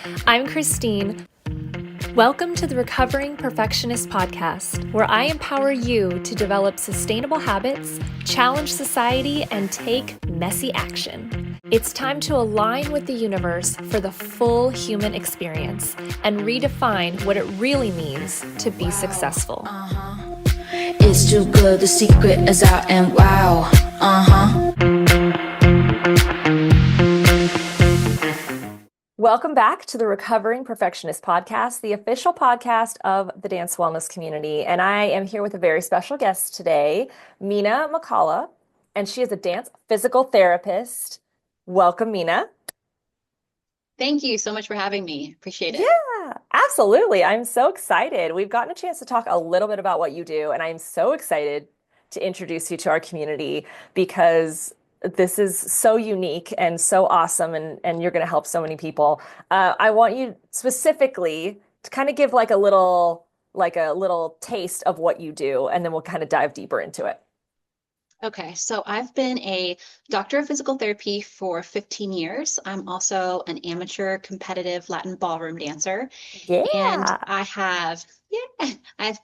I'm Christine. Welcome to the Recovering Perfectionist podcast, where I empower you to develop sustainable habits, challenge society, and take messy action. It's time to align with the universe for the full human experience and redefine what it really means to be successful. It's too good, the secret is out, and wow. Welcome back to the Recovering Perfectionist podcast, the official podcast of the dance wellness community. And I am here with a very special guest today, Meena McCullough, and she is a dance physical therapist. Welcome, Meena. Thank you so much for having me. Appreciate it. Yeah, absolutely. I'm so excited. We've gotten a chance to talk a little bit about what you do, and I'm so excited to introduce you to our community because this is so unique and so awesome, and you're going to help so many people. I want you specifically to kind of give like a little taste of what you do, and then we'll kind of dive deeper into it. Okay, so I've been a doctor of physical therapy for 15 years. I'm also an amateur competitive Latin ballroom dancer. And Yeah. I have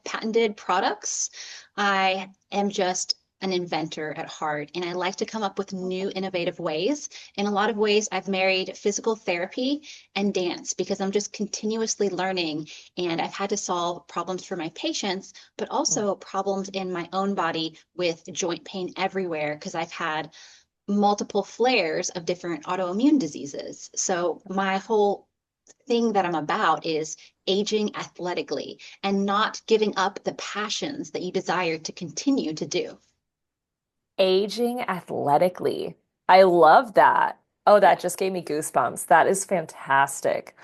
patented products. I am just an inventor at heart, and I like to come up with new, innovative ways. In a lot of ways, I've married physical therapy and dance because I'm just continuously learning, and I've had to solve problems for my patients, but also problems in my own body with joint pain everywhere because I've had multiple flares of different autoimmune diseases. So my whole thing that I'm about is aging athletically and not giving up the passions that you desire to continue to do. Aging athletically. I love that. Oh, that just gave me goosebumps. That is fantastic.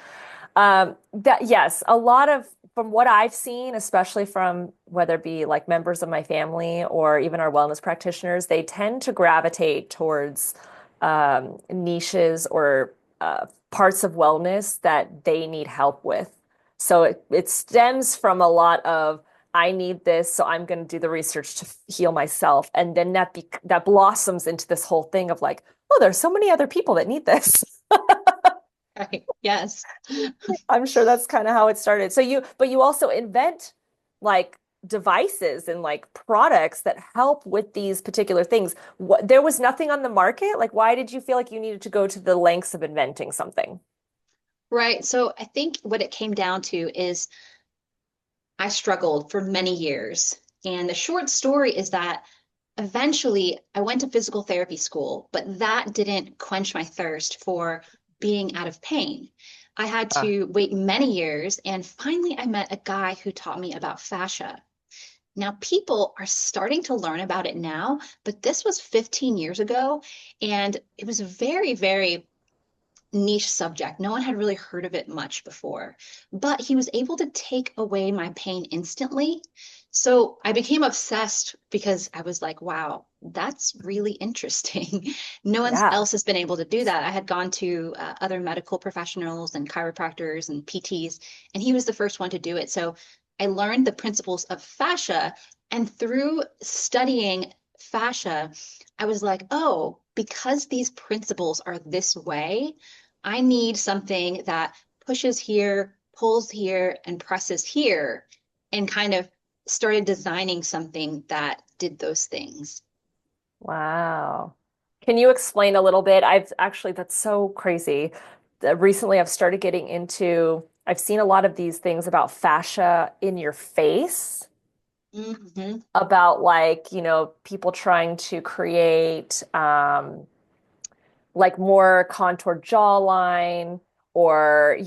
Yes, a lot of from what I've seen, especially from whether it be like members of my family or even our wellness practitioners, they tend to gravitate towards niches or parts of wellness that they need help with. So it stems from a lot of I need this, so I'm going to do the research to heal myself, and then that blossoms into this whole thing of like, oh, there's so many other people that need this. Right. Yes. I'm sure that's kind of how it started. But you also invent like devices and like products that help with these particular things. There was nothing on the market. Like, why did you feel like you needed to go to the lengths of inventing something? Right. So I think what it came down to is I struggled for many years. And the short story is that eventually I went to physical therapy school, but that didn't quench my thirst for being out of pain. I had Ah, to wait many years, and finally I met a guy who taught me about fascia. Now, people are starting to learn about it now, but this was 15 years ago, and it was a very, very niche subject. No one had really heard of it much before, but he was able to take away my pain instantly. So I became obsessed because I was like, wow, that's really interesting. No one yeah. else has been able to do that. I had gone to other medical professionals and chiropractors and PTs, and he was the first one to do it. So I learned the principles of fascia, and through studying fascia, I was like, oh, because these principles are this way, I need something that pushes here, pulls here, and presses here, and kind of started designing something that did those things. Wow. Can you explain a little bit? That's so crazy. Recently, I've started getting I've seen a lot of these things about fascia in your face, Hmm. about like, people trying to create like more contoured jawline or,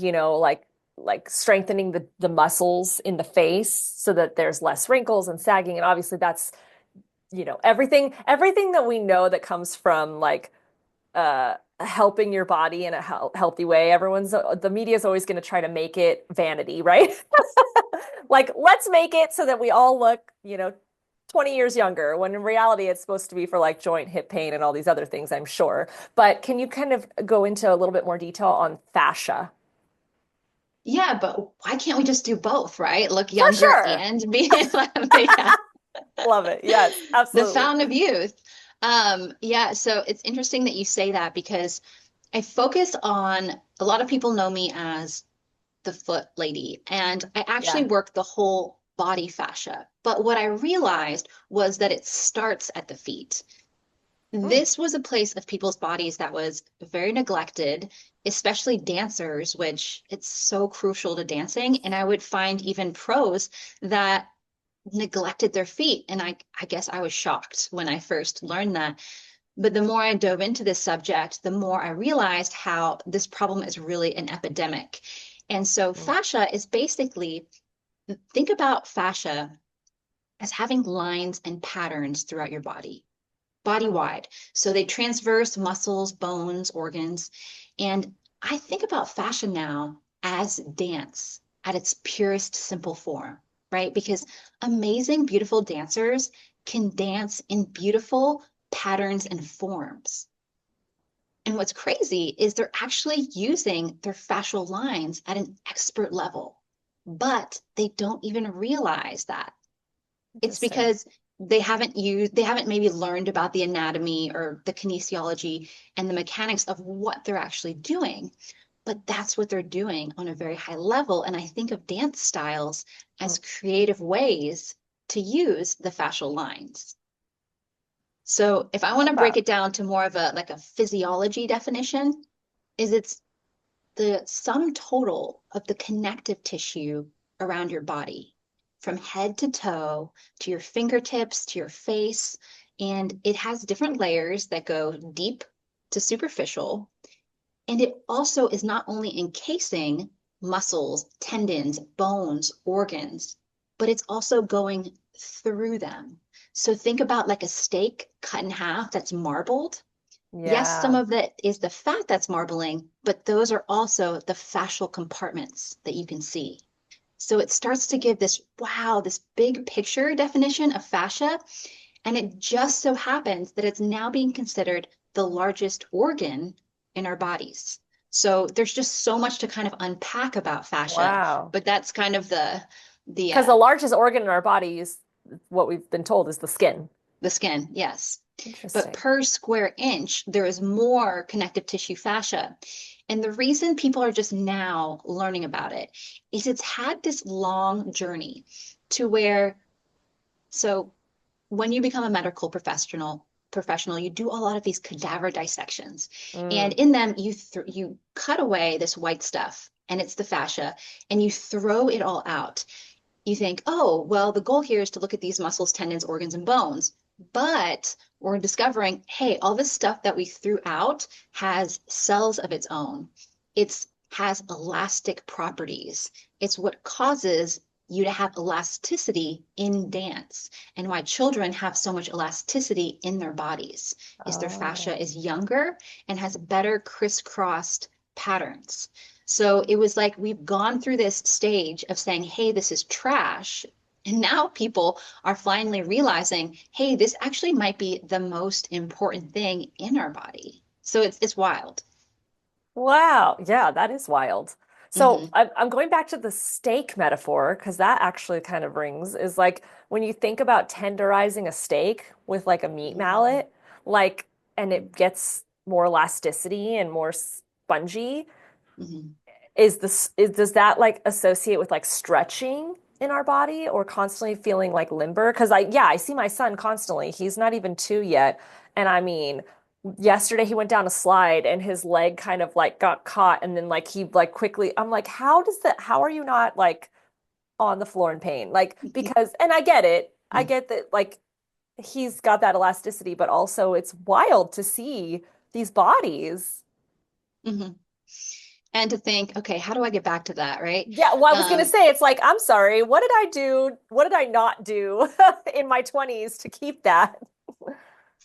like strengthening the muscles in the face so that there's less wrinkles and sagging. And obviously that's, everything that we know that comes from like helping your body in a healthy way. The media is always going to try to make it vanity, right? Like, let's make it so that we all look, 20 years younger, when in reality it's supposed to be for like joint, hip pain, and all these other things, I'm sure. But can you kind of go into a little bit more detail on fascia? Yeah, but why can't we just do both, right? Look For younger sure. and be yeah, Love it. Yes, the absolutely. fountain of youth. Yeah, so it's interesting that you say that because I focus on a lot of people know me as the foot lady, and I actually Yeah. work the whole body fascia. But what I realized was that it starts at the feet. Hmm. This was a place of people's bodies that was very neglected, especially dancers, which it's so crucial to dancing. And I would find even pros that neglected their feet. And I guess I was shocked when I first learned that. But the more I dove into this subject, the more I realized how this problem is really an epidemic. And so Mm. fascia is basically, think about fascia as having lines and patterns throughout your body Oh, wide. So they transverse muscles, bones, organs. And I think about fascia now as dance at its purest, simple form, right? Because amazing, beautiful dancers can dance in beautiful patterns and forms. And what's crazy is they're actually using their fascial lines at an expert level, but they don't even realize that. It's interesting. because they haven't maybe learned about the anatomy or the kinesiology and the mechanics of what they're actually doing, but that's what they're doing on a very high level. And I think of dance styles Mm. as creative ways to use the fascial lines. So if I want Love to break that. it down to more of a like a physiology definition, is it's the sum total of the connective tissue around your body, from head to toe, to your fingertips, to your face. And it has different layers that go deep to superficial. And it also is not only encasing muscles, tendons, bones, organs, but it's also going through them. So think about like a steak cut in half that's marbled. Yes, some Yeah. of that is the fat that's marbling, but those are also the fascial compartments that you can see. So it starts to give this, wow, this big picture definition of fascia. And it just so happens that it's now being considered the largest organ in our bodies. So there's just so much to kind of unpack about fascia, Wow. but that's kind of the Because the largest organ in our body is what we've been told is the skin. the skin, yes. But Interesting. per square inch, there is more connective tissue fascia. And the reason people are just now learning about it is it's had this long journey to where, so when you become a medical professional, you do a lot of these cadaver dissections. And Mm. in them, you cut away this white stuff, and it's the fascia, and you throw it all out. You think, oh, well, the goal here is to look at these muscles, tendons, organs, and bones. But we're discovering, hey, all this stuff that we threw out has cells of its own. It's has elastic properties. It's what causes you to have elasticity in dance and why children have so much elasticity in their bodies is their Oh. fascia is younger and has better crisscrossed patterns. So it was like we've gone through this stage of saying, hey, this is trash. And now people are finally realizing, hey, this actually might be the most important thing in our body. So it's wild. Wow. Yeah, that is wild. So Hmm. I'm going back to the steak metaphor because that actually kind of rings is like when you think about tenderizing a steak with like a meat mallet, like, and it gets more elasticity and more spongy. Hmm. Does that like associate with like stretching in our body or constantly feeling like limber? Because yeah, I see my son constantly. He's not even 2 yet. And I mean, yesterday he went down a slide and his leg kind of like got caught and then like he like quickly, I'm like, how are you not like on the floor in pain? Like, because, and I get it. I get that like he's got that elasticity, but also it's wild to see these bodies. Hmm. And to think, okay, how do I get back to that, right? Yeah, well, I was gonna Um, say, it's like, I'm sorry, what did I do? What did I not do in my 20s to keep that?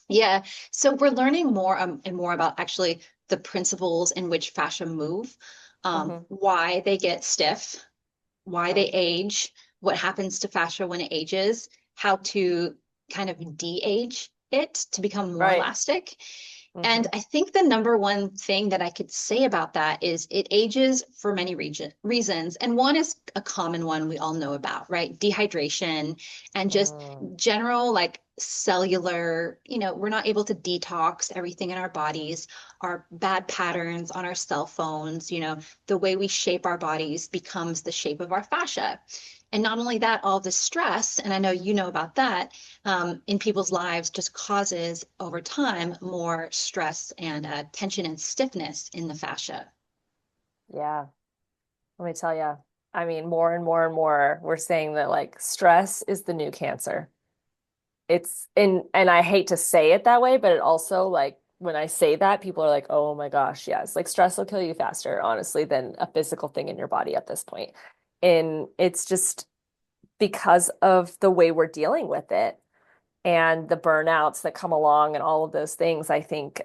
yeah, so we're learning more and more about actually the principles in which fascia move, Hmm. why they get stiff, why they age, what happens to fascia when it ages, how to kind of de-age it to become more Right. elastic. And Hmm. I think the number one thing that I could say about that is it ages for many reasons. And one is a common one we all know about, right? Dehydration and just Mm. general like cellular, we're not able to detox everything in our bodies, our bad patterns on our cell phones, the way we shape our bodies becomes the shape of our fascia. And not only that, all the stress, and I know you know about that, in people's lives just causes over time more stress and tension and stiffness in the fascia. Yeah. Let me tell you. I mean, more and more and more, we're saying that like stress is the new cancer. It's and I hate to say it that way, but it also like when I say that, people are like, "Oh my gosh, yes." Like stress will kill you faster, honestly, than a physical thing in your body at this point. And it's just because of the way we're dealing with it and the burnouts that come along and all of those things. I think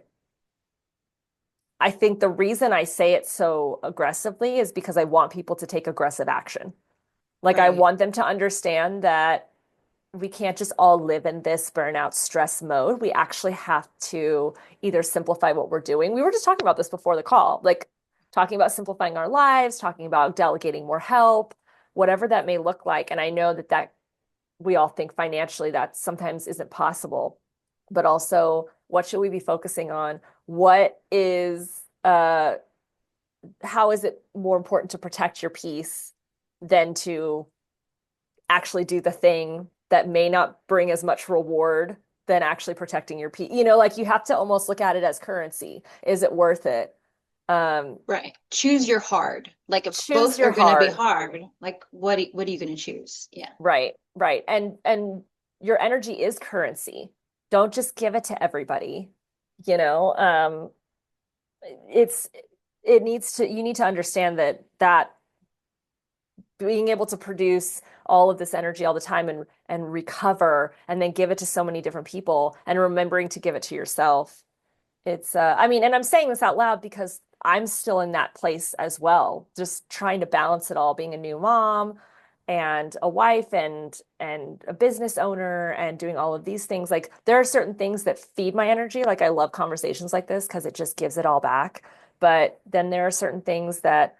the reason I say it so aggressively is because I want people to take aggressive action. Like I Right. want them to understand that we can't just all live in this burnout stress mode. We actually have to either simplify what we're doing. We were just talking about this before the call, like talking about simplifying our lives, talking about delegating more help, whatever that may look like. And I know that we all think financially that sometimes isn't possible, but also what should we be focusing on? What is how is it more important to protect your peace than to actually do the thing that may not bring as much reward than actually protecting your peace? Like you have to almost look at it as currency. Is it worth it? Um, Right. Choose your hard. Like if Choose both your are going to be hard. hard, like what are you going to choose? Yeah. Right, right. And your energy is currency. Don't just give it to everybody. You know, it's it needs to you need to understand that being able to produce all of this energy all the time and recover and then give it to so many different people and remembering to give it to yourself. It's I mean, and I'm saying this out loud because I'm still in that place as well, just trying to balance it all, being a new mom and a wife and a business owner and doing all of these things. Like there are certain things that feed my energy. Like I love conversations like this because it just gives it all back. But then there are certain things that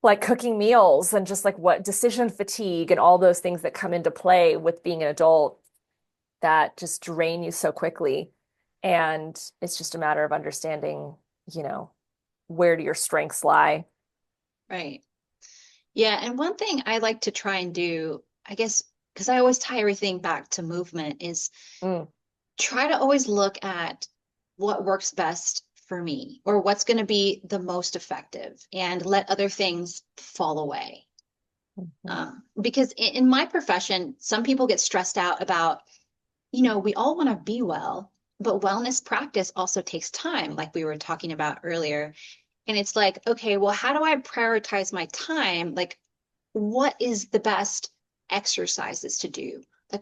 like cooking meals and just like what decision fatigue and all those things that come into play with being an adult that just drain you so quickly. And it's just a matter of understanding, you know, where do your strengths lie? Right. Yeah, and one thing I like to try and do, I guess, because I always tie everything back to movement, is Mm, try to always look at what works best for me or what's going to be the most effective and let other things fall away. mhm. Because in my profession, some people get stressed out about, we all want to be well, but wellness practice also takes time, like we were talking about earlier. And it's like, okay, well, how do I prioritize my time? Like, what is the best exercises to do? Like,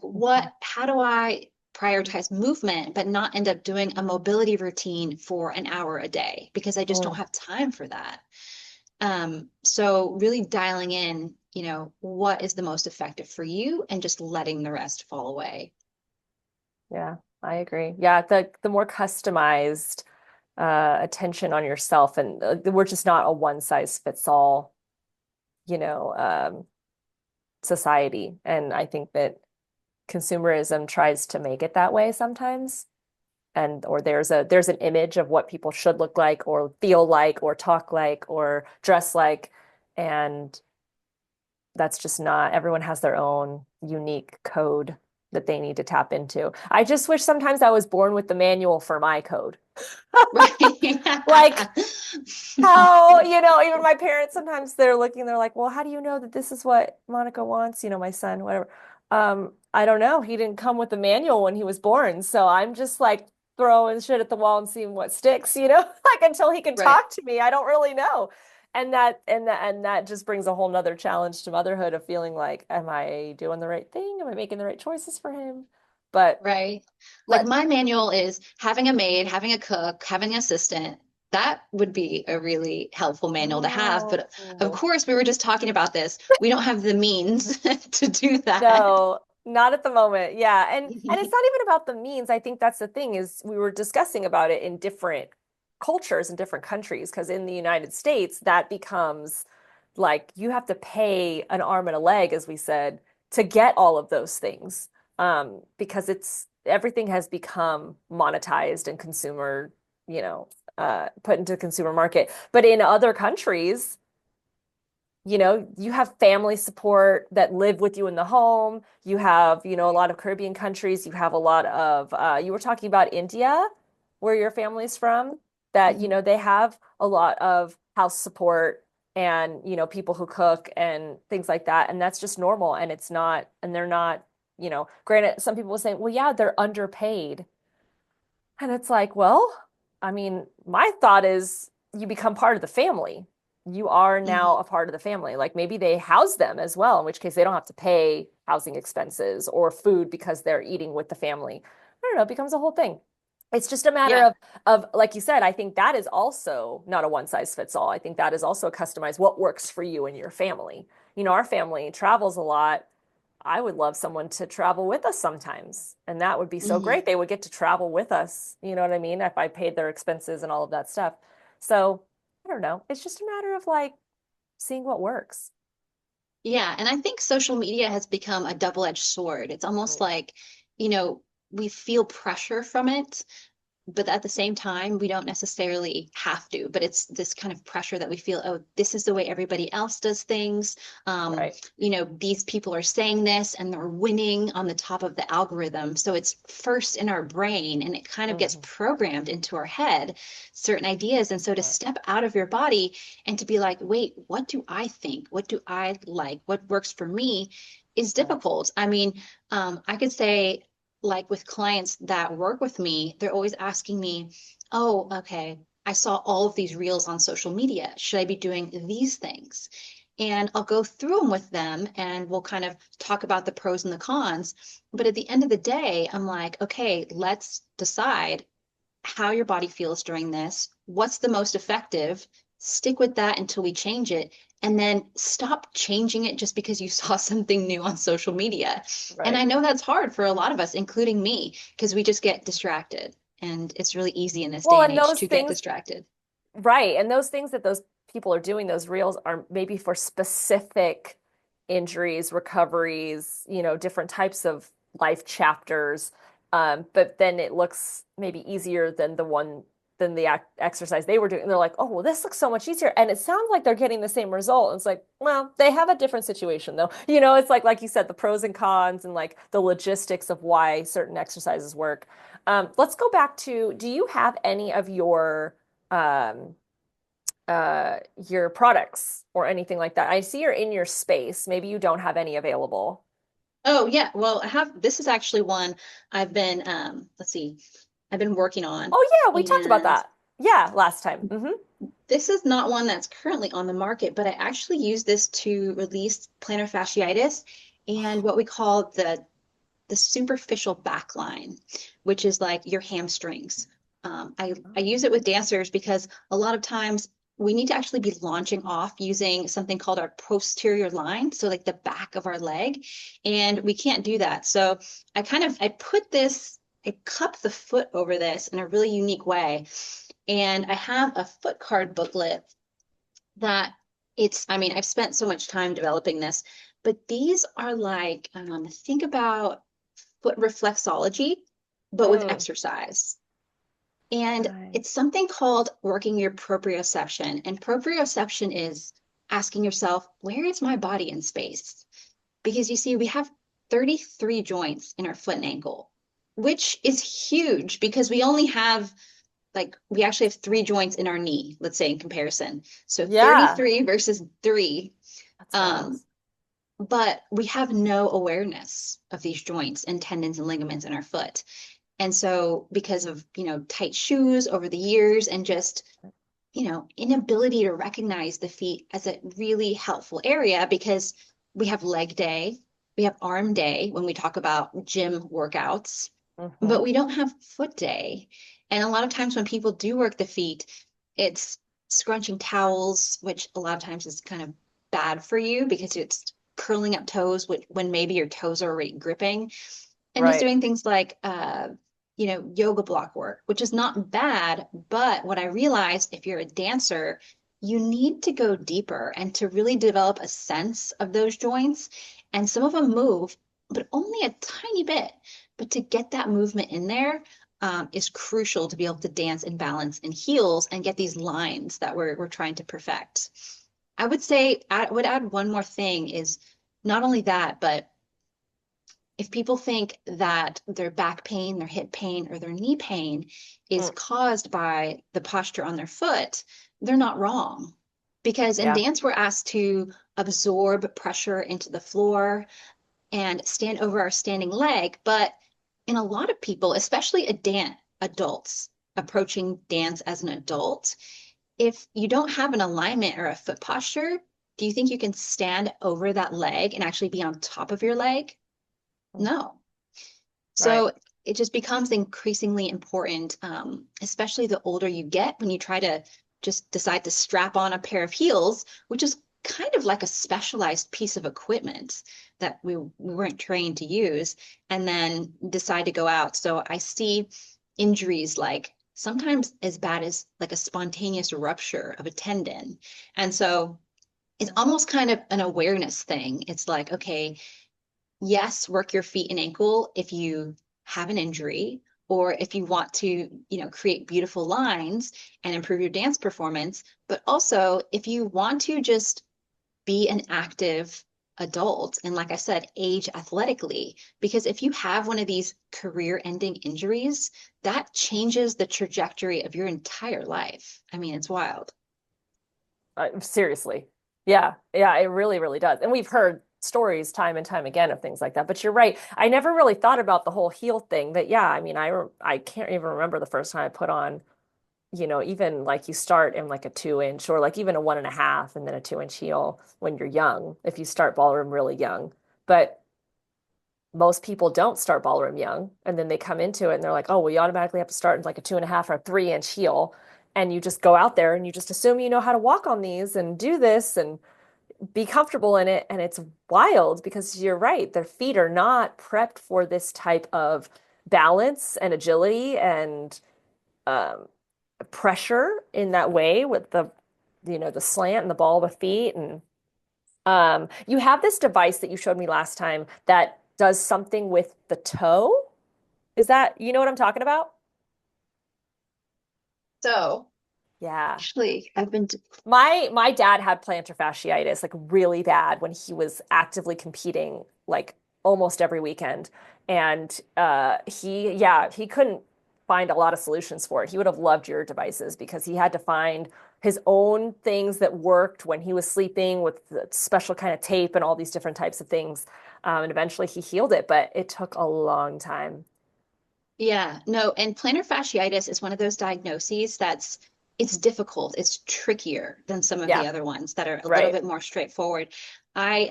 how do I prioritize movement, but not end up doing a mobility routine for an hour a day because I just don't Mm, have time for that. So really dialing in, what is the most effective for you and just letting the rest fall away. yeah, I agree. Yeah, the more customized attention on yourself, and we're just not a one size fits all, you know, society. And I think that consumerism tries to make it that way sometimes. And or there's an image of what people should look like or feel like or talk like or dress like. And that's just not, everyone has their own unique code that they need to tap into. I just wish sometimes I was born with the manual for my code. Right. Like how, even my parents sometimes they're looking, they're like, well, how do you know that this is what Monica wants? My son, whatever. I don't know. He didn't come with the manual when he was born. So I'm just like throwing shit at the wall and seeing what sticks, like until he can Right. talk to me. I don't really know. And that just brings a whole nother challenge to motherhood of feeling like, am I doing the right thing? Am I making the right choices for him? But Right. Like let my manual is having a maid, having a cook, having an assistant. That would be a really helpful manual to have. But of Oh, course, we were just talking about this. We don't have the means to do that. no. Not at the moment. Yeah. And it's not even about the means. I think that's the thing is we were discussing about it in different cultures and different countries because in the United States that becomes like you have to pay an arm and a leg, as we said, to get all of those things. Because it's everything has become monetized and consumer, put into the consumer market. But in other countries, you have family support that live with you in the home. You have, a lot of Caribbean countries. You have a lot of, you were talking about India, where your family's from, that, Mhm. they have a lot of house support and, people who cook and things like that. And that's just normal. And it's not, and they're not, granted, some people will say, well, yeah, they're underpaid. And it's like, well, I mean, my thought is you become part of the family. You are now Mhm. a part of the family. Like maybe they house them as well, in which case they don't have to pay housing expenses or food because they're eating with the family. I don't know, it becomes a whole thing. It's just a matter Yeah. of like you said, I think that is also not a one size fits all. I think that is also customized what works for you and your family. Our family travels a lot. I would love someone to travel with us sometimes. And that would be so Mhm. great. They would get to travel with us. You know what I mean? If I paid their expenses and all of that stuff. So I don't know. It's just a matter of like seeing what works. Yeah, and I think social media has become a double-edged sword. It's almost Mm, like, you know, we feel pressure from it, but at the same time, we don't necessarily have to. But it's this kind of pressure that we feel, oh, this is the way everybody else does things. right. These people are saying this and they're winning on the top of the algorithm. So it's first in our brain and it kind of gets Hmm. programmed into our head, certain ideas. And so to Right. step out of your body and to be like, wait, what do I think? What do I like? What works for me is Right. difficult. I mean, I could say, like with clients that work with me, they're always asking me, oh, okay, I saw all of these reels on social media. Should I be doing these things? And I'll go through them with them and we'll kind of talk about the pros and the cons. But at the end of the day, I'm like, okay, let's decide how your body feels during this. What's the most effective? Stick with that until we change it. And then stop changing it just because you saw something new on social media. And I Right. know that's hard for a lot of us, including me, because we just get distracted. And it's really easy in this Well, day and and age those to get things, distracted. right. And those things that those people are doing, those reels are maybe for specific injuries, recoveries, different types of life chapters. But then it looks maybe easier than than the exercise they were doing. And they're like, oh, well, this looks so much easier. And it sounds like they're getting the same result. It's like, well, they have a different situation though. It's like you said, the pros and cons and like the logistics of why certain exercises work. Let's go back to, do you have any of um, your products or anything like that? I see you're in your space. Maybe you don't have any available. Oh, yeah. Well, this is actually one I've been, let's see, I've been working on. Oh yeah, we talked about And that. Yeah, last time. this is not one that's currently on the market, but I actually use this to release plantar fasciitis and what we call the superficial back line, which is like your hamstrings. I use it with dancers because a lot of times we need to actually be launching off using something called our posterior line, so like the back of our leg, and we can't do that. So I put this, I cup the foot over this in a really unique way, and I have a foot card booklet that I mean, I've spent so much time developing this, but these are like, think about foot reflexology, but with Mm. exercise. And Right. it's something called working your proprioception. And proprioception is asking yourself, where is my body in space? Because you see, we have 33 joints in our foot and ankle, which is huge because we only have we actually have three joints in our knee, let's say in comparison. So Yeah, 33 versus three. that's Um, nuts. but we have no awareness of these joints and tendons and ligaments in our foot. And so because of, tight shoes over the years and just, inability to recognize the feet as a really helpful area because we have leg day, we have arm day when we talk about gym workouts, but Hmm. we don't have foot day. And a lot of times when people do work the feet, it's scrunching towels, which a lot of times is kind of bad for you because it's curling up toes when maybe your toes are already gripping, and just Right. doing things like yoga block work, which is not bad. But what I realized, if you're a dancer, you need to go deeper and to really develop a sense of those joints. And some of them move, but only a tiny bit. But to get that movement in there, is crucial to be able to dance in balance in heels and get these lines that we're trying to perfect. I would say I would add one more thing is not only that, but if people think that their back pain, their hip pain, or their knee pain is Mm, caused by the posture on their foot, they're not wrong. Because in yeah. dance, we're asked to absorb pressure into the floor and stand over our standing leg. But in a lot of people, especially adults approaching dance as an adult, if you don't have an alignment or a foot posture, do you think you can stand over that leg and actually be on top of your leg? Mm, No. right. So it just becomes increasingly important, especially the older you get, when you try to just decide to strap on a pair of heels, which is kind of like a specialized piece of equipment that we weren't trained to use, and then decide to go out. So I see injuries like sometimes as bad as like a spontaneous rupture of a tendon. And so it's almost kind of an awareness thing. It's like, okay, yes, work your feet and ankle if you have an injury or if you want to, create beautiful lines and improve your dance performance. But also, if you want to just be an active adult and, like I said, age athletically, because if you have one of these career-ending injuries, that changes the trajectory of your entire life. I mean, it's wild. Seriously. Yeah. Yeah, it really, really does. And we've heard stories time and time again of things like that. But you're right. I never really thought about the whole heel thing. But yeah, I mean, I can't even remember the first time I put on, even like you start in like a 2 inch or like even a 1.5 and then a 2 inch heel when you're young, if you start ballroom really young. But most people don't start ballroom young and then they come into it and they're like, oh, well, you automatically have to start in like a 2.5 or a 3 inch heel. And you just go out there and you just assume you know how to walk on these and do this and be comfortable in it. And it's wild because you're right. Their feet are not prepped for this type of balance and agility and um, pressure in that way with the slant and the ball of the feet. And you have this device that you showed me last time that does something with the toe. Is that, you know what I'm talking about? So, Yeah. actually, I've been My dad had plantar fasciitis like really bad when he was actively competing like almost every weekend. And he couldn't find a lot of solutions for it. He would have loved your devices because he had to find his own things that worked when he was sleeping with the special kind of tape and all these different types of things. And eventually he healed it, but it took a long time. Yeah, no, and plantar fasciitis is one of those diagnoses it's difficult. It's trickier than some of the Yeah, other ones that are a little right. bit more straightforward. I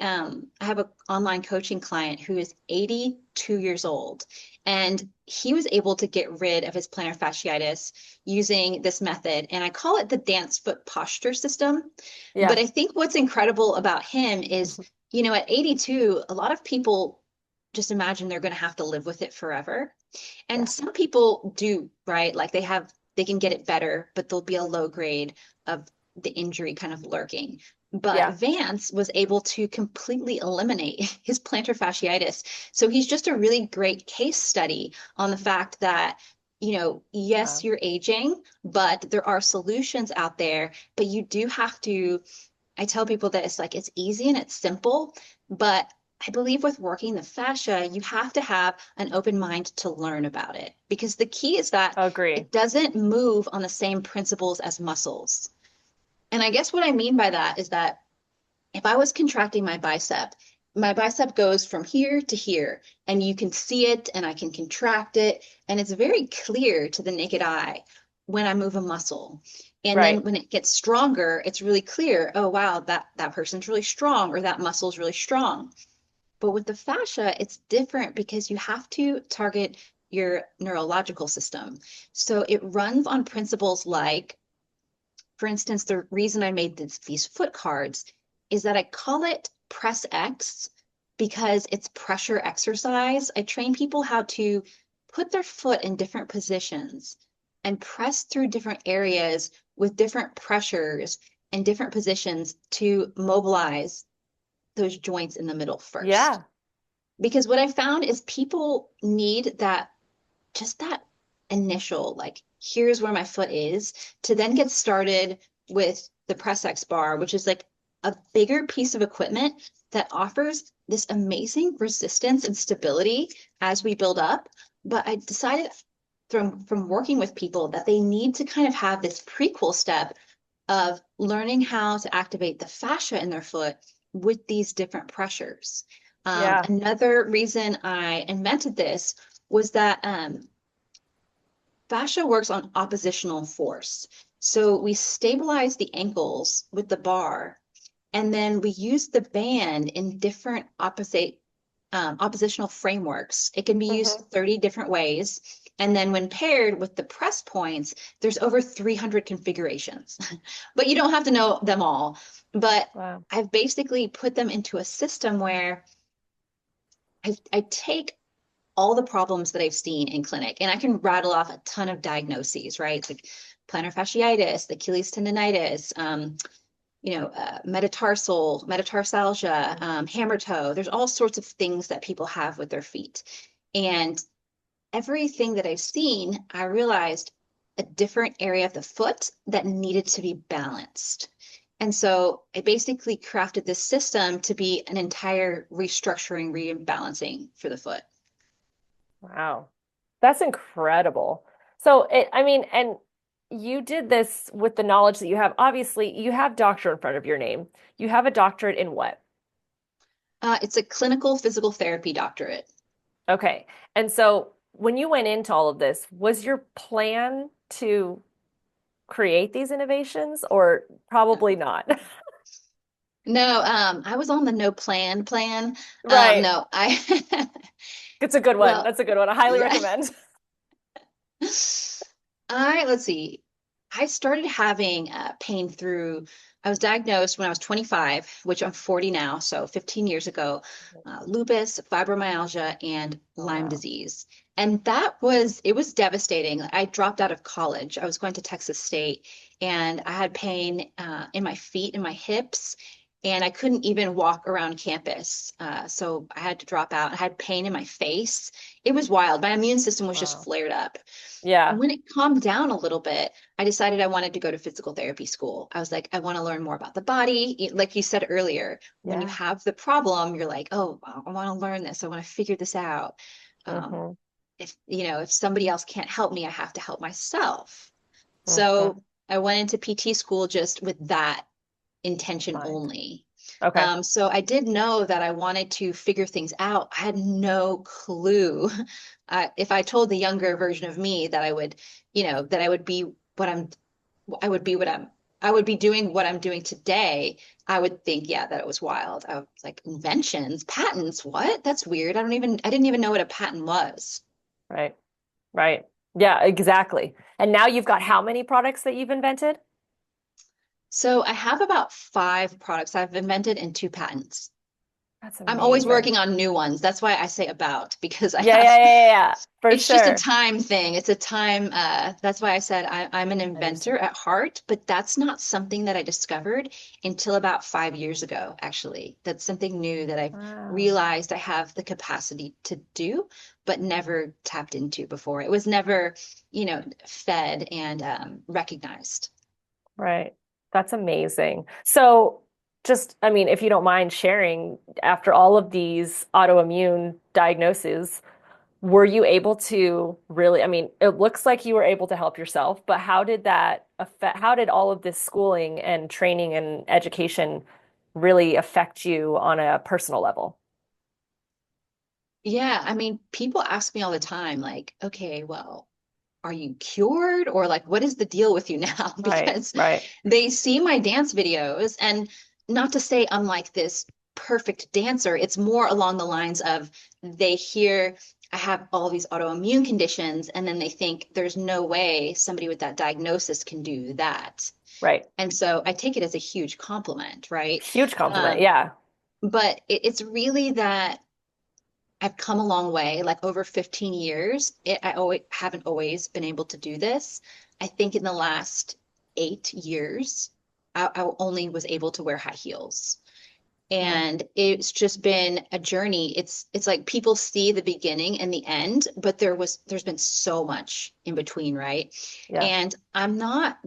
have an online coaching client who is 82 years old, and he was able to get rid of his plantar fasciitis using this method, and I call it the dance foot posture system. But Yeah, I think what's incredible about him is, at 82, a lot of people just imagine they're going to have to live with it forever. And yeah, some people do, right? Like they can get it better, but there'll be a low grade of the injury kind of lurking. But yeah. Vance was able to completely eliminate his plantar fasciitis. So he's just a really great case study on the fact that, yes, Wow. you're aging, but there are solutions out there. But you do have to, I tell people that it's easy and it's simple, but I believe with working the fascia, you have to have an open mind to learn about it because the key is that Agree. it doesn't move on the same principles as muscles. And I guess what I mean by that is that if I was contracting my bicep goes from here to here, and you can see it and I can contract it, and it's very clear to the naked eye when I move a muscle. And then Right. when it gets stronger, it's really clear, oh wow, that person's really strong or that muscle's really strong. But with the fascia, it's different because you have to target your neurological system. So it runs on principles like, for instance, the reason I made these foot cards is that I call it press X because it's pressure exercise. I train people how to put their foot in different positions and press through different areas with different pressures and different positions to mobilize those joints in the middle first. Yeah. Because what I found is people need that, just that initial, like, here's where my foot is, to then get started with the press X bar, which is like a bigger piece of equipment that offers this amazing resistance and stability as we build up. But I decided from working with people that they need to kind of have this prequel step of learning how to activate the fascia in their foot with these different pressures. Yeah. Another reason I invented this was that fascia works on oppositional force. So we stabilize the ankles with the bar, and then we use the band in different oppositional frameworks. It can be used Hmm. 30 different ways. And then when paired with the press points, there's over 300 configurations. But you don't have to know them all. But Wow. I've basically put them into a system where I take all the problems that I've seen in clinic, and I can rattle off a ton of diagnoses, right? Like plantar fasciitis, Achilles tendonitis, metatarsalgia, hammer toe. There's all sorts of things that people have with their feet. And everything that I've seen, I realized a different area of the foot that needed to be balanced. And so I basically crafted this system to be an entire restructuring, rebalancing for the foot. Wow. That's incredible. So I mean, and you did this with the knowledge that you have. Obviously, you have doctor in front of your name. You have a doctorate in what? It's a clinical physical therapy doctorate. Okay. And so when you went into all of this, was your plan to create these innovations or probably not? No, I was on the no plan. Right. No, I, It's a good one. well, That's a good one. I highly yeah. recommend. Let's see. I started having pain through, I was diagnosed when I was 25, which I'm 40 now, so 15 years ago, lupus, fibromyalgia, and Oh, Lyme wow. disease. And it was devastating. I dropped out of college. I was going to Texas State, and I had pain in my feet and my hips, and I couldn't even walk around campus. So I had to drop out. I had pain in my face. It was wild. My immune system was just Wow. flared up. And Yeah. when it calmed down a little bit, I decided I wanted to go to physical therapy school. I was like, I want to learn more about the body. Like you said earlier, when you Yeah. have the problem, you're like, oh, I want to learn this. I want to figure this out. Um, Hmm. if somebody else can't help me, I have to help myself. Hmm. So I went into PT school just with that intention Mind. only. Okay. So I did know that I wanted to figure things out. I had no clue. If I told the younger version of me that that I would be what I'm, I would be what I would be doing what I'm doing today, I would think, yeah, that it was wild. I was like, inventions, patents, what? That's weird. I didn't even know what a patent was. Right. Right. Yeah, exactly. And now you've got how many products that you've invented? So I have about 5 products I've invented and 2 patents. That's I'm always amazing. working on new ones. That's why I say about, because I Yeah, yeah, have, yeah, yeah, yeah, for it's just a sure. time thing. It's a time, that's why I said I'm an I inventor understand. at heart, but that's not something that I discovered until about 5 years ago, actually. That's something new that I've Wow. realized I have the capacity to do, but never tapped into before. It was never, fed and recognized. Right. That's amazing. So, just, I mean, if you don't mind sharing, after all of these autoimmune diagnoses, were you able to really, I mean, it looks like you were able to help yourself, but how did that affect, how did all of this schooling and training and education really affect you on a personal level? Yeah, I mean, people ask me all the time, like, okay, well, are you cured? Or like, what is the deal with you now? Right, Because right, they see my dance videos, and not to say I'm like this perfect dancer, it's more along the lines of they hear I have all these autoimmune conditions, and then they think there's no way somebody with that diagnosis can do that. right. And so I take it as a huge compliment, right? Huge compliment. Um, Yeah. But it's really that I've come a long way, like over 15 years. I always haven't always been able to do this. I think in the last 8 years, I only was able to wear high heels. Mm. And it's just been a journey. It's like people see the beginning and the end, but there's been so much in between, right? Yeah. And I'm not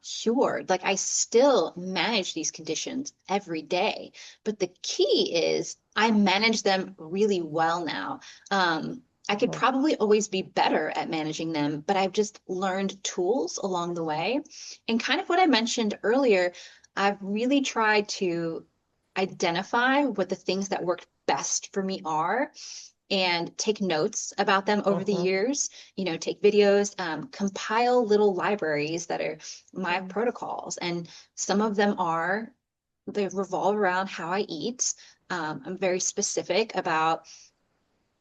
cured. Like I still manage these conditions every day, but the key is I manage them really well now. I could Mhm. probably always be better at managing them, but I've just learned tools along the way. And kind of what I mentioned earlier, I've really tried to identify what the things that work best for me are and take notes about them over the Mhm. years, take videos, compile little libraries that are my Mhm. protocols. And some of them they revolve around how I eat. I'm very specific about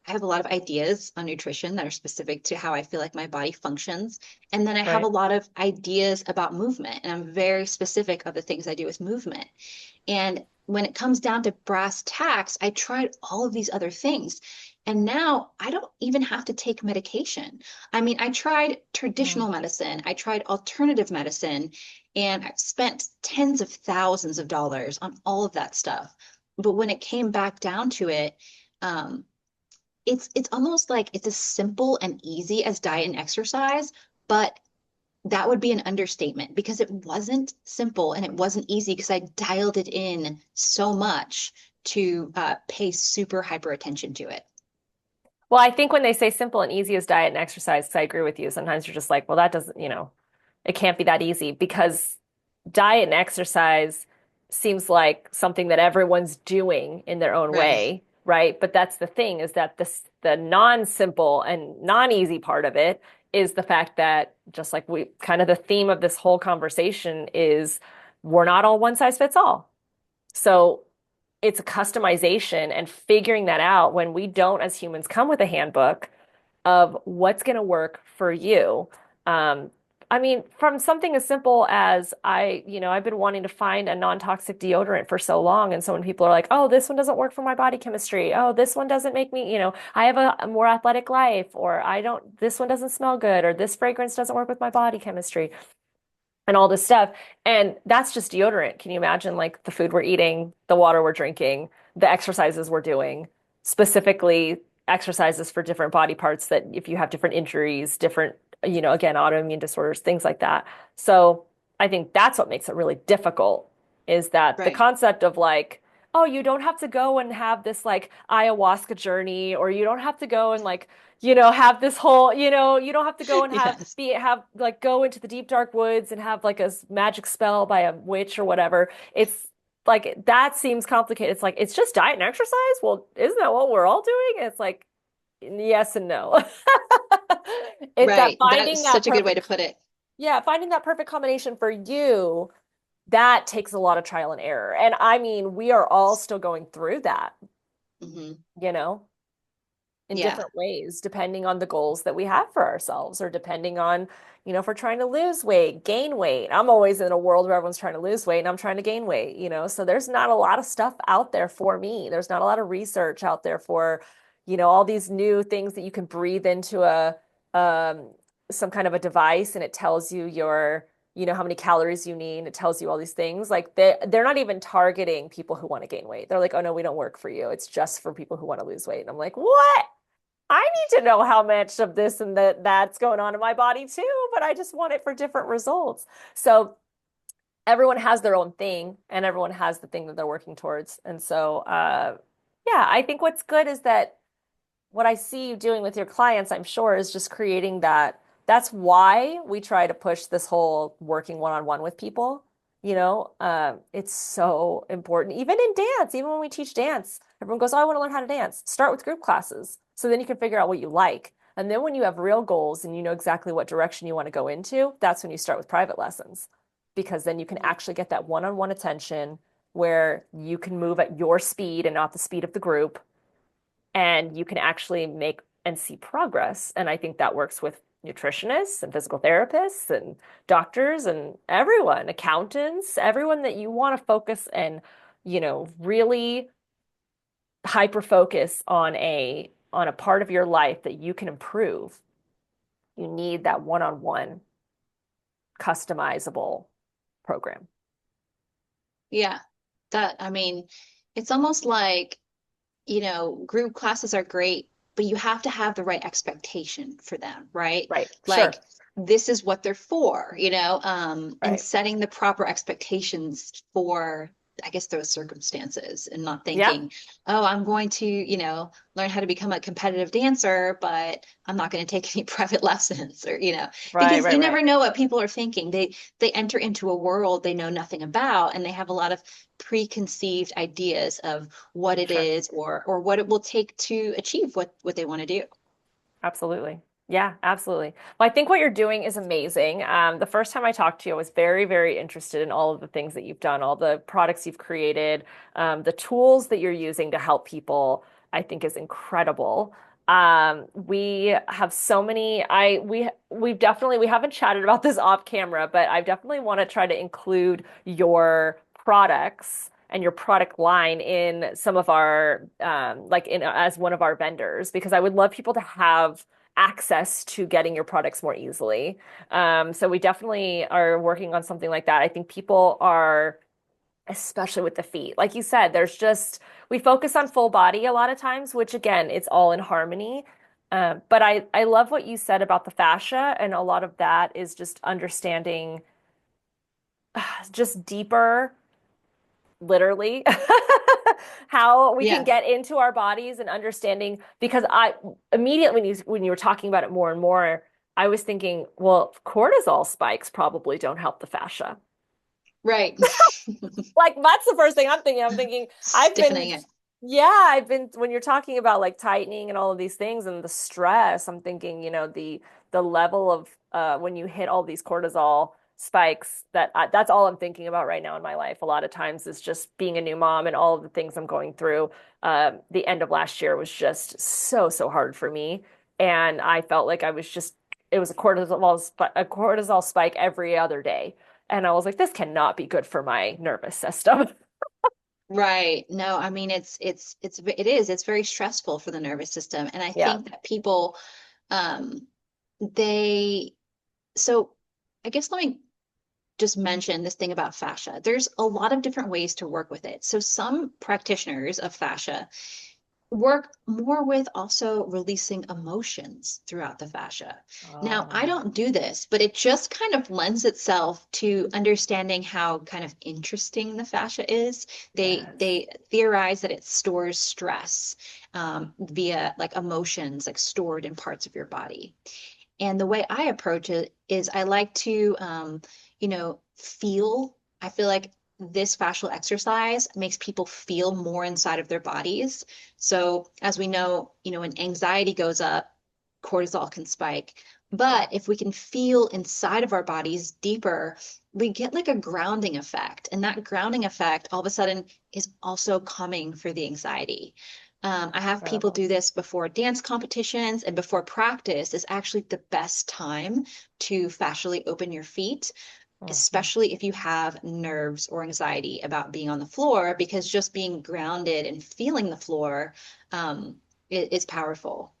I have a lot of ideas on nutrition that are specific to how I feel like my body functions. And then I have a Right. lot of ideas about movement, and I'm very specific of the things I do with movement. And when it comes down to brass tacks, I tried all of these other things. And now I don't even have to take medication. I mean, I tried Mm. traditional medicine, I tried alternative medicine, and I've spent tens of thousands of dollars on all of that stuff. But when it came back down to it, um, it's almost like it's as simple and easy as diet and exercise, but that would be an understatement because it wasn't simple and it wasn't easy because I dialed it in so much to pay super hyper attention to it. Well, I think when they say simple and easy as diet and exercise, 'cause I agree with you. Sometimes you're just like, well, that doesn't, it can't be that easy because diet and exercise seems like something that everyone's doing in their own Right, way, right? But that's the thing is that the non-simple and non-easy part of it is the fact that just like we kind of the theme of this whole conversation is we're not all one size fits all. So it's a customization and figuring that out when we don't, as humans, come with a handbook of what's going to work for you. Um, I mean, from something as simple as I've been wanting to find a non-toxic deodorant for so long. And so when people are like, oh, this one doesn't work for my body chemistry. Oh, this one doesn't make me, I have a more athletic life, or this one doesn't smell good, or this fragrance doesn't work with my body chemistry and all this stuff. And that's just deodorant. Can you imagine like the food we're eating, the water we're drinking, the exercises we're doing, specifically exercises for different body parts that if you have different injuries, different, again, autoimmune disorders, things like that. So I think that's what makes it really difficult is that the right. concept of like, oh, you don't have to go and have this like ayahuasca journey, or you don't have to go and like have this whole, you don't have to go and Yes, have like go into the deep dark woods and have like a magic spell by a witch or whatever. It's like that seems complicated. It's like it's just diet and exercise. Well, isn't that what we're all doing? And it's like yes and no. It's that right. That's finding that such a good way to perfect, put it. yeah, finding that perfect combination for you, that takes a lot of trial and error. And I mean, we are all still going through that, Hmm. you know? In Yeah, different ways, depending on the goals that we have for ourselves, or depending on, if we're trying to lose weight, gain weight. I'm always in a world where everyone's trying to lose weight and I'm trying to gain weight. So there's not a lot of stuff out there for me. There's not a lot of research out there for, all these new things that you can breathe into um, some kind of a device and it tells you how many calories you need. It tells you all these things. Like they're not even targeting people who want to gain weight. They're like, oh no, we don't work for you. It's just for people who want to lose weight. And I'm like, what? I need to know how much of this and that's going on in my body too, but I just want it for different results. So everyone has their own thing and everyone has the thing that they're working towards. And so yeah, I think what's good is that what I see you doing with your clients, I'm sure, is just creating that. That's why we try to push this whole working one-on-one with people. It's so important. Even in dance, even when we teach dance, everyone goes, "Oh, I want to learn how to dance." Start with group classes. So then you can figure out what you like. And then when you have real goals and you know exactly what direction you want to go into, that's when you start with private lessons. Because then you can actually get that one-on-one attention where you can move at your speed and not the speed of the group and you can actually make and see progress. And I think that works with nutritionists and physical therapists and doctors and everyone, accountants, everyone that you want to focus and really hyper focus on a part of your life that you can improve, you need that one-on-one customizable program. Yeah. I mean, it's almost like, group classes are great, but you have to have the right expectation for them, right? Right. Like, Sure. this is what they're for, and Right. setting the proper expectations for, I guess, those circumstances and not Yeah. thinking, oh, I'm going to, learn how to become a competitive dancer, but I'm not going to take any private lessons or, Right, because right, you right. never know what people are thinking. They enter into a world they know nothing about, and they have a lot of preconceived ideas of what it Sure. is or what it will take to achieve what they want to do. Absolutely. Yeah, absolutely. Well, I think what you're doing is amazing. The first time I talked to you, I was very, very interested in all of the things that you've done, all the products you've created, the tools that you're using to help people, I think is incredible. We have so many, we haven't chatted about this off camera, but I definitely want to try to include your products and your product line in some of our like in as one of our vendors because I would love people to have access to getting your products more easily. So we definitely are working on something like that. I think people are, especially with the feet, like you said, we focus on full body a lot of times, which again, it's all in harmony. But I love what you said about the fascia, and a lot of that is just understanding just deeper literally how we can Yeah, get into our bodies and understanding because I immediately when you were talking about it more and more I was thinking well cortisol spikes probably don't help the fascia right. like that's the first thing I'm thinking I've been Stiffening it. yeah I've been when you're talking about like tightening and all of these things and the stress I'm thinking the level of when you hit all these cortisol spikes that's all I'm thinking about right now in my life a lot of times is just being a new mom and all of the things I'm going through the end of last year was just so hard for me and I felt like I was just it was a cortisol spike every other day and I was like, this cannot be good for my nervous system. Right. No, I mean it is very stressful for the nervous system. And I Yeah. think that people um they so I guess let me just mention this thing about fascia. There's a lot of different ways to work with it. So some practitioners of fascia work more with also releasing emotions throughout the fascia. Now, I Oh, don't do this, but it just kind of lends itself to understanding how kind of interesting the fascia is. yes. They theorize that it stores stress via like emotions, like stored in parts of your body. And the way I approach it is I like to, feel. I feel like this fascial exercise makes people feel more inside of their bodies. So as we know, when anxiety goes up, cortisol can spike. Yeah. But if we can feel inside of our bodies deeper, we get like a grounding effect. And that grounding effect all of a sudden is also calming for the anxiety. I have people Incredible. do this before dance competitions and before practice is actually the best time to fascially open your feet, Mhm. especially if you have nerves or anxiety about being on the floor, because just being grounded and feeling the floor is powerful.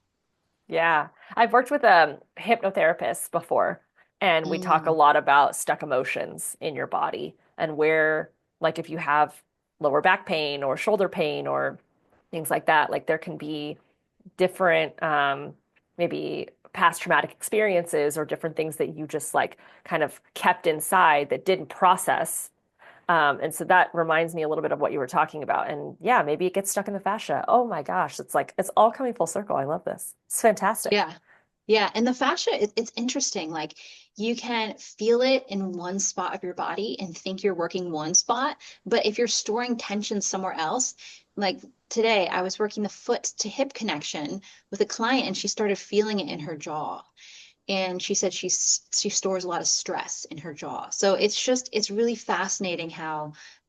Yeah. I've worked with hypnotherapist before, and we talk a Mm, lot about stuck emotions in your body and where, like, if you have lower back pain or shoulder pain or things like that, like, there can be different, maybe past traumatic experiences or different things that you just like kind of kept inside that didn't process. And so that reminds me a little bit of what you were talking about. And yeah, maybe it gets stuck in the fascia. Oh my gosh, it's like it's all coming full circle. I love this. It's fantastic. yeah. Yeah. And the fascia, it's interesting. Like you can feel it in one spot of your body and think you're working one spot. But if you're storing tension somewhere else, like today, I was working the foot to hip connection with a client and she started feeling it in her jaw. And she said she stores a lot of stress in her jaw. So it's really fascinating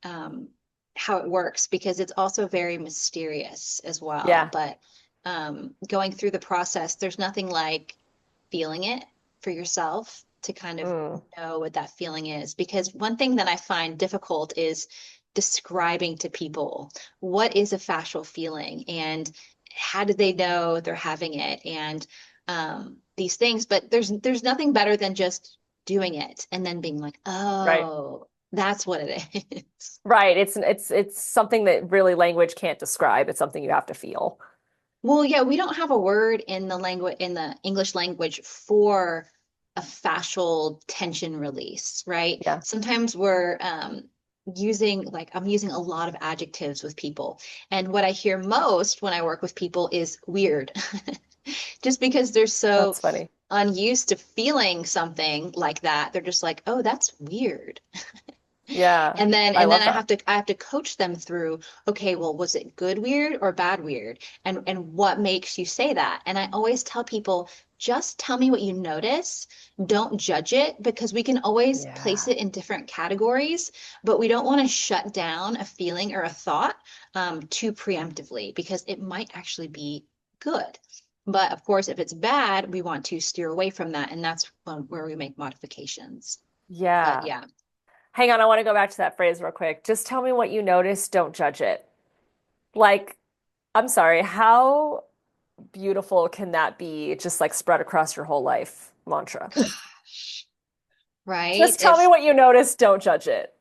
um, how it works because it's also very mysterious as well. Yeah. But going through the process, there's nothing like feeling it for yourself to kind of Mm. know what that feeling is. Because one thing that I find difficult is describing to people what is a fascial feeling and how do they know they're having it and these things. But there's nothing better than just doing it and then being like, Right. oh, that's what it is. Right. It's something that really language can't describe. It's something you have to feel. Well, yeah, we don't have a word in the language in the English language for a fascial tension release, right? Yeah. Sometimes we're using I'm using a lot of adjectives with people. And what I hear most when I work with people is weird. Just because they're so That's funny. unused to feeling something like that, they're just like, "Oh, that's weird." Yeah. And then I and then love that. I have to coach them through, okay, well, was it good weird or bad weird? And what makes you say that? And I always tell people, just tell me what you notice. Don't judge it because we can always place Yeah. it in different categories, but we don't want to shut down a feeling or a thought too preemptively because it might actually be good. But of course, if it's bad, we want to steer away from that, and that's where we make modifications. But Yeah. yeah. Hang on, I want to go back to that phrase real quick. Just tell me what you notice, don't judge it. Like, I'm sorry, how beautiful can that be just like spread across your whole life mantra? Right? Just tell me If what you notice, don't judge it.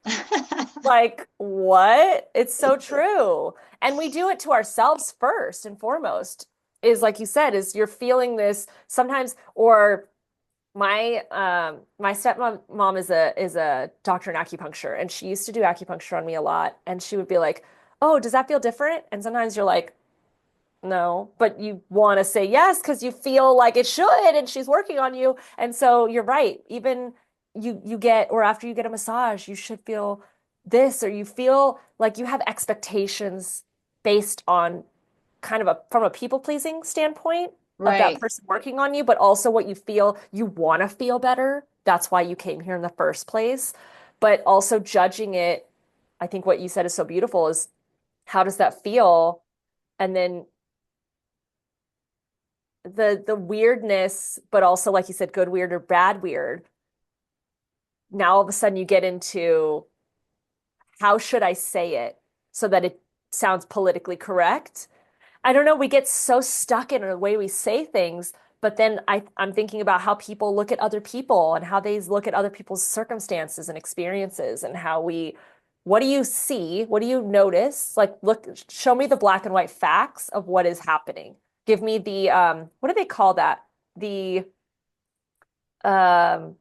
Like, what? It's so true. And we do it to ourselves first and foremost, is like you said, is you're feeling this sometimes, or my stepmom mom is a doctor in acupuncture, and she used to do acupuncture on me a lot. And she would be like, "Oh, does that feel different?" And sometimes you're like, no, but you want to say yes because you feel like it should, and she's working on you. And so you're right. Even you get, or after you get a massage, you should feel this, or you feel like you have expectations based on kind of a from a people pleasing standpoint of that right. person working on you, but also what you feel you want to feel better. That's why you came here in the first place. But also judging it, I think what you said is so beautiful is how does that feel? And then the weirdness, but also like you said, good weird or bad weird. Now all of a sudden you get into how should I say it so that it sounds politically correct? I don't know, we get so stuck in the way we say things, but then I'm thinking about how people look at other people and how they look at other people's circumstances and experiences and how we, what do you see? What do you notice? Like, look, show me the black and white facts of what is happening. Give me the, what do they call that? The, um,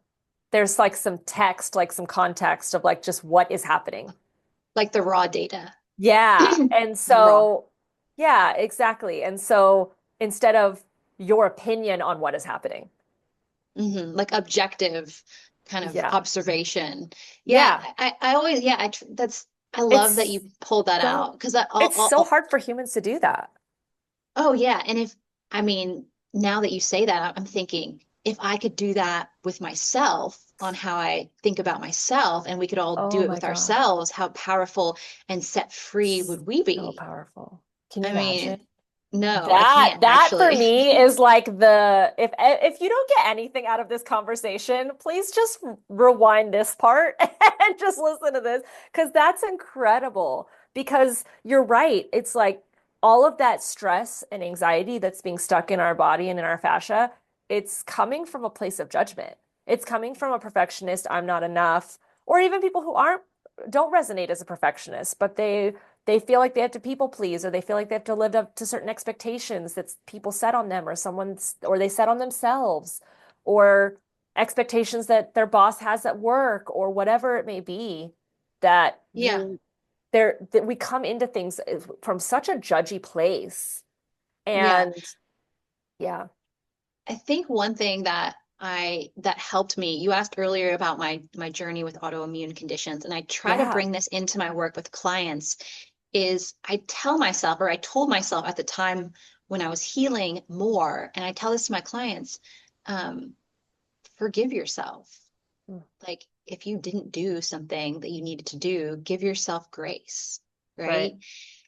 there's like some text, like some context of like just what is happening. Like the raw data. Yeah. And Raw. so, yeah, exactly. And so instead of your opinion on what is happening. Like objective kind of Yeah. observation. Yeah, Yeah. I always, yeah, that's, I love that It's you pulled that out so because it's so hard for humans to do that. oh yeah. And if, I mean, now that you say that, I'm thinking if I could do that with myself on how I think about myself and we could all do Oh it my with gosh. ourselves, how powerful and set free It's would we so be? powerful. Can you I imagine? mean, no, I That can't that for actually. me is like the if you don't get anything out of this conversation, please just rewind this part and just listen to this because that's incredible. Because you're right. It's like all of that stress and anxiety that's being stuck in our body and in our fascia, it's coming from a place of judgment. It's coming from a perfectionist, I'm not enough, or even people who aren't don't resonate as a perfectionist, but they feel like they have to people please or they feel like they have to live up to certain expectations that people set on them or someone's or they set on themselves or expectations that their boss has at work or whatever it may be that Yeah. you there that we come into things from such a judgy place Yeah. and yeah. I think one thing that that helped me, you asked earlier about my journey with autoimmune conditions, and I try to Yeah. bring this into my work with clients, is I tell myself, or I told myself at the time when I was healing more, and I tell this to my clients, um, forgive yourself. Mm, Like if you didn't do something that you needed to do, give yourself grace, right. right?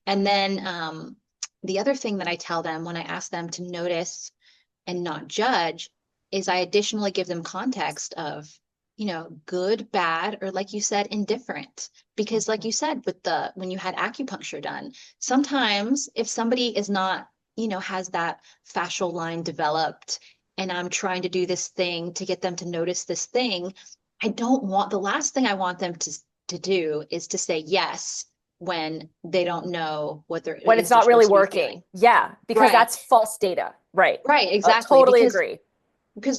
And then the other thing that I tell them when I ask them to notice and not judge is I additionally give them context of good, bad, or like you said, indifferent. Because like Mhm. you said, with the when you had acupuncture done, sometimes if somebody is not, has that fascial line developed, and I'm trying to do this thing to get them to notice this thing, I don't want the last thing I want them to do is to say yes when they don't know what they're When it's is they're not really supposed to be feeling. working. Yeah, because Right. that's false data. Right. Right, exactly. Totally Because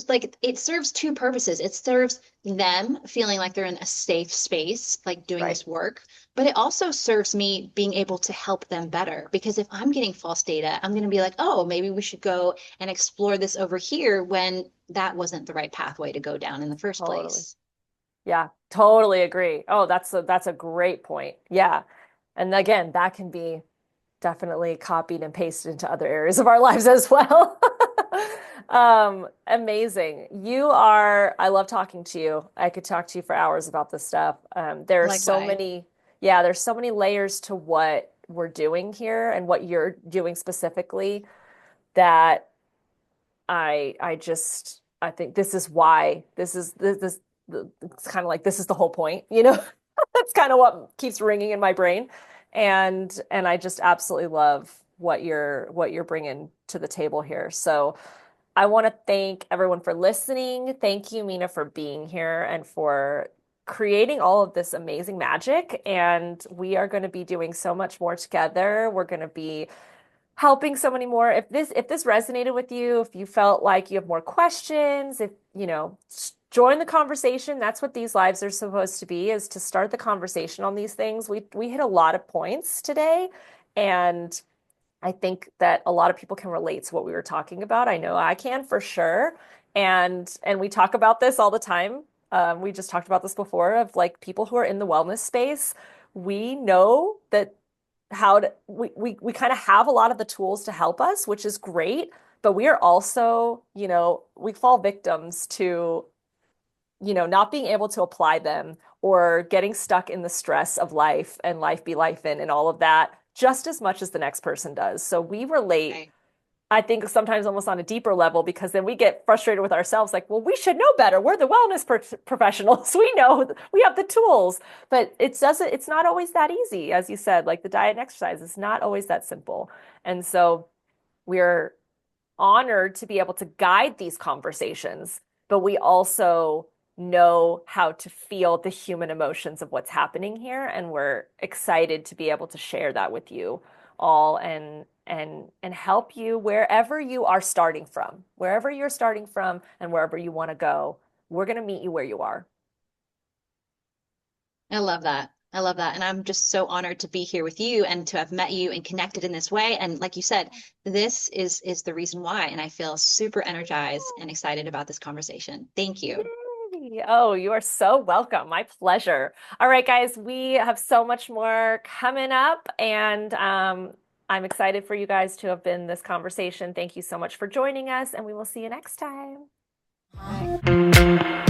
agree. like it serves two purposes. It serves them feeling like they're in a safe space, like doing Right. this work, but it also serves me being able to help them better. Because if I'm getting false data, I'm going to be like, oh, maybe we should go and explore this over here when that wasn't the right pathway to go down in the first Totally. place. Yeah, totally agree. Oh, that's a great point. Yeah. And again, that can be definitely copied and pasted into other areas of our lives as well. Amazing. I love talking to you. I could talk to you for hours about this stuff. Likewise. There's so many layers to what we're doing here and what you're doing specifically that I think this is why it's kind of like this is the whole point, you know? That's kind of what keeps ringing in my brain. And I just absolutely love what you're bringing to the table here. So I want to thank everyone for listening. Thank you, Meena, for being here and for creating all of this amazing magic. And we are going to be doing so much more together. We're going to be helping so many more. If this resonated with you, if you felt like you have more questions, if join the conversation. That's what these lives are supposed to be, is to start the conversation on these things. We hit a lot of points today, and I think that a lot of people can relate to what we were talking about. I know I can for sure. And we talk about this all the time. We just talked about this before of like people who are in the wellness space. We know that we kind of have a lot of the tools to help us, which is great, but we are also, we fall victims to, not being able to apply them or getting stuck in the stress of life and life be life in and all of that just as much as the next person does. So we relate, Right. I think sometimes almost on a deeper level, because then we get frustrated with ourselves like, well, we should know better. We're the wellness professionals. We know we have the tools, but it's not always that easy. As you said, like the diet and exercise is not always that simple. And so we're honored to be able to guide these conversations, but we also know how to feel the human emotions of what's happening here. And we're excited to be able to share that with you all and help you wherever you're starting from and wherever you want to go. We're going to meet you where you are. I love that. I love that. And I'm just so honored to be here with you and to have met you and connected in this way. And like you said, this is the reason why. And I feel super energized and excited about this conversation. Thank you. Yay. Oh, you are so welcome. My pleasure. All right, guys, we have so much more coming up, and I'm excited for you guys to have been this conversation. Thank you so much for joining us, and we will see you next time. Bye.